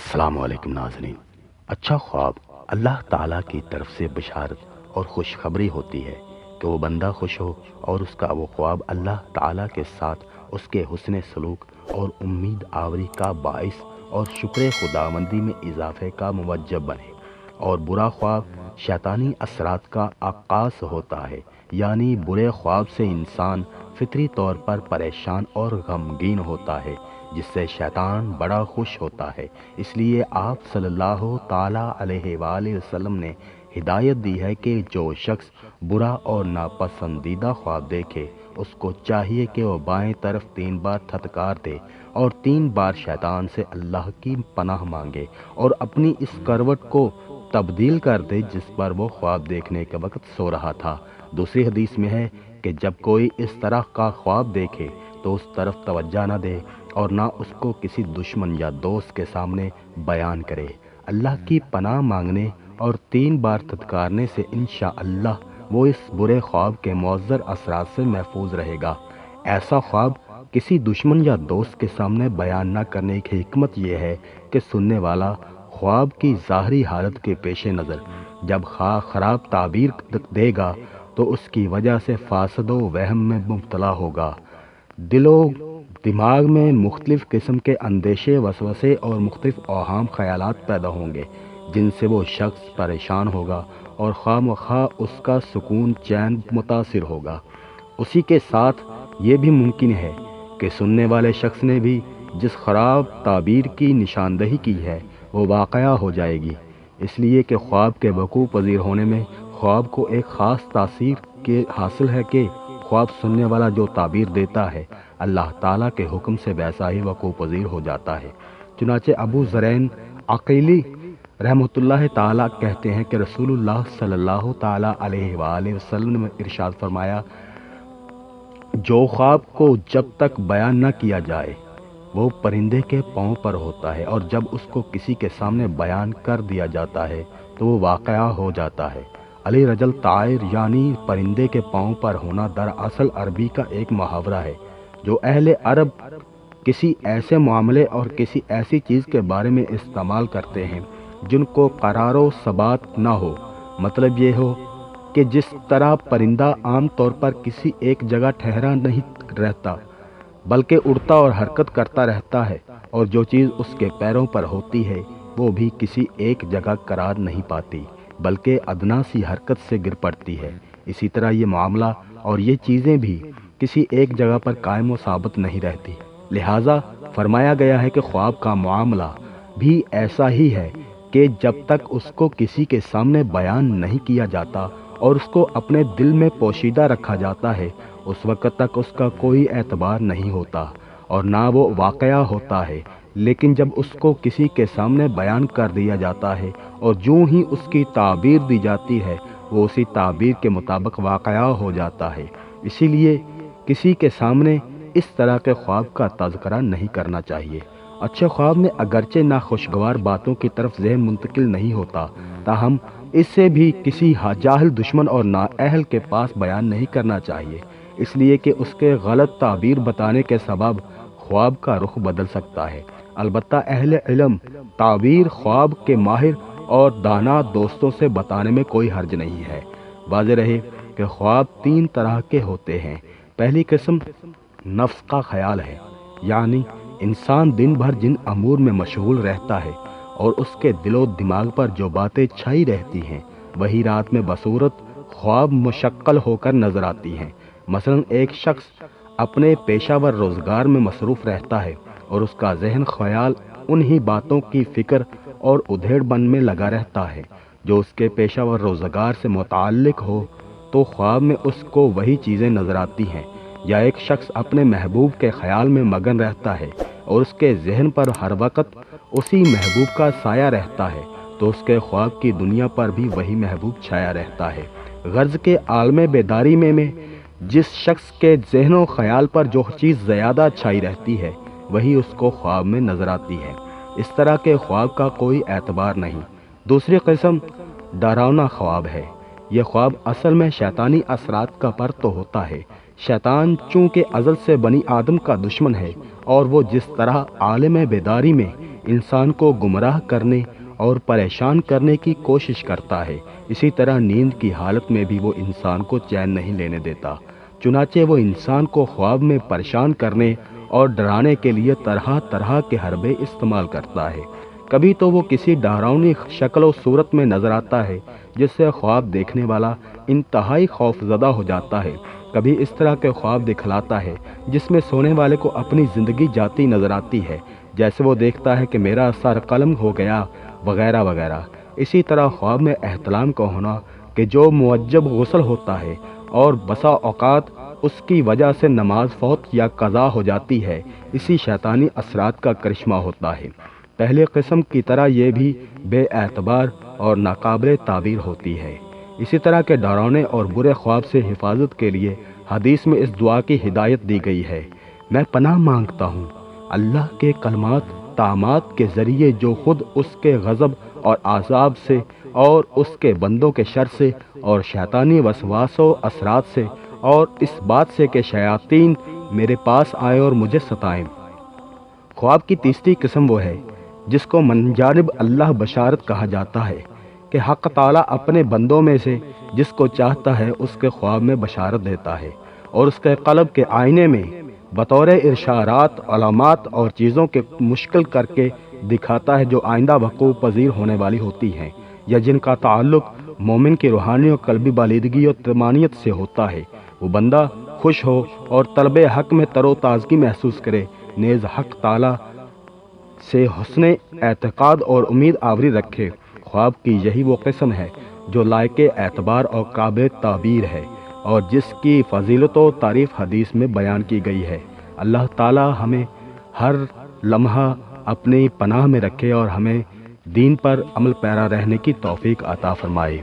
السلام علیکم ناظرین۔ اچھا خواب اللہ تعالیٰ کی طرف سے بشارت اور خوشخبری ہوتی ہے کہ وہ بندہ خوش ہو اور اس کا وہ خواب اللہ تعالیٰ کے ساتھ اس کے حسن سلوک اور امید آوری کا باعث اور شکر خداوندی میں اضافے کا موجب بنے۔ اور برا خواب شیطانی اثرات کا عکاس ہوتا ہے، یعنی برے خواب سے انسان فطری طور پر پریشان اور غمگین ہوتا ہے، جس سے شیطان بڑا خوش ہوتا ہے۔ اس لیے آپ صلی اللہ تعالیٰ علیہ وآلہ وسلم نے ہدایت دی ہے کہ جو شخص برا اور ناپسندیدہ خواب دیکھے اس کو چاہیے کہ وہ بائیں طرف 3 بار تھتکار دے اور 3 بار شیطان سے اللہ کی پناہ مانگے اور اپنی اس کروٹ کو تبدیل کر دے جس پر وہ خواب دیکھنے کے وقت سو رہا تھا۔ دوسری حدیث میں ہے کہ جب کوئی اس طرح کا خواب دیکھے تو اس طرف توجہ نہ دے اور نہ اس کو کسی دشمن یا دوست کے سامنے بیان کرے۔ اللہ کی پناہ مانگنے اور 3 بار تھتکارنے سے انشاءاللہ وہ اس برے خواب کے مؤثر اثرات سے محفوظ رہے گا۔ ایسا خواب کسی دشمن یا دوست کے سامنے بیان نہ کرنے کی حکمت یہ ہے کہ سننے والا خواب کی ظاہری حالت کے پیش نظر جب خراب تعبیر دے گا تو اس کی وجہ سے فاسد و وہم میں مبتلا ہوگا۔ دل و دماغ میں مختلف قسم کے اندیشے، وسوسے اور مختلف اوہام خیالات پیدا ہوں گے جن سے وہ شخص پریشان ہوگا اور خواہ مخواہ اس کا سکون چین متاثر ہوگا۔ اسی کے ساتھ یہ بھی ممکن ہے کہ سننے والے شخص نے بھی جس خراب تعبیر کی نشاندہی کی ہے وہ واقعہ ہو جائے گی، اس لیے کہ خواب کے وقوع پذیر ہونے میں خواب کو ایک خاص تاثیر کے حاصل ہے کہ خواب سننے والا جو تعبیر دیتا ہے اللہ تعالیٰ کے حکم سے ویسا ہی وقوع پذیر ہو جاتا ہے۔ چنانچہ ابو ذرین عقیلی رحمۃ اللہ تعالیٰ کہتے ہیں کہ رسول اللہ صلی اللہ تعالیٰ علیہ وآلہ وسلم نے ارشاد فرمایا، جو خواب کو جب تک بیان نہ کیا جائے وہ پرندے کے پاؤں پر ہوتا ہے اور جب اس کو کسی کے سامنے بیان کر دیا جاتا ہے تو وہ واقعہ ہو جاتا ہے۔ علی رجل طائر یعنی پرندے کے پاؤں پر ہونا دراصل عربی کا ایک محاورہ ہے جو اہل عرب کسی ایسے معاملے اور کسی ایسی چیز کے بارے میں استعمال کرتے ہیں جن کو قرار و ثبات نہ ہو۔ مطلب یہ ہو کہ جس طرح پرندہ عام طور پر کسی ایک جگہ ٹھہرا نہیں رہتا بلکہ اڑتا اور حرکت کرتا رہتا ہے، اور جو چیز اس کے پیروں پر ہوتی ہے وہ بھی کسی ایک جگہ قرار نہیں پاتی بلکہ ادنا سی حرکت سے گر پڑتی ہے، اسی طرح یہ معاملہ اور یہ چیزیں بھی کسی ایک جگہ پر قائم و ثابت نہیں رہتی۔ لہٰذا فرمایا گیا ہے کہ خواب کا معاملہ بھی ایسا ہی ہے کہ جب تک اس کو کسی کے سامنے بیان نہیں کیا جاتا اور اس کو اپنے دل میں پوشیدہ رکھا جاتا ہے اس وقت تک اس کا کوئی اعتبار نہیں ہوتا اور نہ وہ واقعہ ہوتا ہے، لیکن جب اس کو کسی کے سامنے بیان کر دیا جاتا ہے اور جوں ہی اس کی تعبیر دی جاتی ہے وہ اسی تعبیر کے مطابق واقعہ ہو جاتا ہے۔ اسی لیے کسی کے سامنے اس طرح کے خواب کا تذکرہ نہیں کرنا چاہیے۔ اچھے خواب میں اگرچہ ناخوشگوار باتوں کی طرف ذہن منتقل نہیں ہوتا، تاہم اس سے بھی کسی جاہل دشمن اور نااہل کے پاس بیان نہیں کرنا چاہیے، اس لیے کہ اس کے غلط تعبیر بتانے کے سبب خواب کا رخ بدل سکتا ہے۔ البتہ اہل علم تعبیر خواب کے ماہر اور دانا دوستوں سے بتانے میں کوئی حرج نہیں ہے۔ واضح رہے کہ خواب 3 طرح کے ہوتے ہیں۔ پہلی قسم نفس کا خیال ہے، یعنی انسان دن بھر جن امور میں مشغول رہتا ہے اور اس کے دل و دماغ پر جو باتیں چھائی رہتی ہیں وہی رات میں بصورت خواب مشکل ہو کر نظر آتی ہیں۔ مثلا ایک شخص اپنے پیشہ ور روزگار میں مصروف رہتا ہے اور اس کا ذہن خیال انہی باتوں کی فکر اور ادھیڑ بن میں لگا رہتا ہے جو اس کے پیشہ ور روزگار سے متعلق ہو، تو خواب میں اس کو وہی چیزیں نظر آتی ہیں۔ یا ایک شخص اپنے محبوب کے خیال میں مگن رہتا ہے اور اس کے ذہن پر ہر وقت اسی محبوب کا سایہ رہتا ہے تو اس کے خواب کی دنیا پر بھی وہی محبوب چھایا رہتا ہے۔ غرض کے عالم بیداری میں جس شخص کے ذہن و خیال پر جو چیز زیادہ چھائی رہتی ہے وہی اس کو خواب میں نظر آتی ہے۔ اس طرح کے خواب کا کوئی اعتبار نہیں۔ دوسری قسم ڈراونا خواب ہے، یہ خواب اصل میں شیطانی اثرات کا پر تو ہوتا ہے۔ شیطان چونکہ ازل سے بنی آدم کا دشمن ہے، اور وہ جس طرح عالم بیداری میں انسان کو گمراہ کرنے اور پریشان کرنے کی کوشش کرتا ہے، اسی طرح نیند کی حالت میں بھی وہ انسان کو چین نہیں لینے دیتا۔ چنانچہ وہ انسان کو خواب میں پریشان کرنے اور ڈرانے کے لیے طرح طرح کے حربے استعمال کرتا ہے۔ کبھی تو وہ کسی ڈراؤنی شکل و صورت میں نظر آتا ہے جس سے خواب دیکھنے والا انتہائی خوف زدہ ہو جاتا ہے، کبھی اس طرح کے خواب دکھلاتا ہے جس میں سونے والے کو اپنی زندگی جاتی نظر آتی ہے، جیسے وہ دیکھتا ہے کہ میرا سر قلم ہو گیا وغیرہ وغیرہ۔ اسی طرح خواب میں احتلام کا ہونا کہ جو موجب غسل ہوتا ہے اور بسا اوقات اس کی وجہ سے نماز فوت یا قضا ہو جاتی ہے، اسی شیطانی اثرات کا کرشمہ ہوتا ہے۔ پہلے قسم کی طرح یہ بھی بے اعتبار اور ناقابل تعبیر ہوتی ہے۔ اسی طرح کے ڈراؤنے اور برے خواب سے حفاظت کے لیے حدیث میں اس دعا کی ہدایت دی گئی ہے: میں پناہ مانگتا ہوں اللہ کے کلمات تامات کے ذریعے جو خود اس کے غضب اور عذاب سے اور اس کے بندوں کے شر سے اور شیطانی وسواس و اثرات سے اور اس بات سے کہ شیاطین میرے پاس آئے اور مجھے ستائیں۔ خواب کی تیسری قسم وہ ہے جس کو من جانب اللہ بشارت کہا جاتا ہے کہ حق تعالیٰ اپنے بندوں میں سے جس کو چاہتا ہے اس کے خواب میں بشارت دیتا ہے اور اس کے قلب کے آئینے میں بطور ارشارات، علامات اور چیزوں کے مشکل کر کے دکھاتا ہے جو آئندہ وقوع پذیر ہونے والی ہوتی ہیں یا جن کا تعلق مومن کی روحانی اور قلبی بالیدگی اور طمانینت سے ہوتا ہے۔ وہ بندہ خوش ہو اور طلب حق میں تر و تازگی محسوس کرے، نیز حق تعالیٰ سے حسن اعتقاد اور امید آوری رکھے۔ خواب کی یہی وہ قسم ہے جو لائق اعتبار اور قابل تعبیر ہے اور جس کی فضیلت و تعریف حدیث میں بیان کی گئی ہے۔ اللہ تعالی ہمیں ہر لمحہ اپنی پناہ میں رکھے اور ہمیں دین پر عمل پیرا رہنے کی توفیق عطا فرمائے۔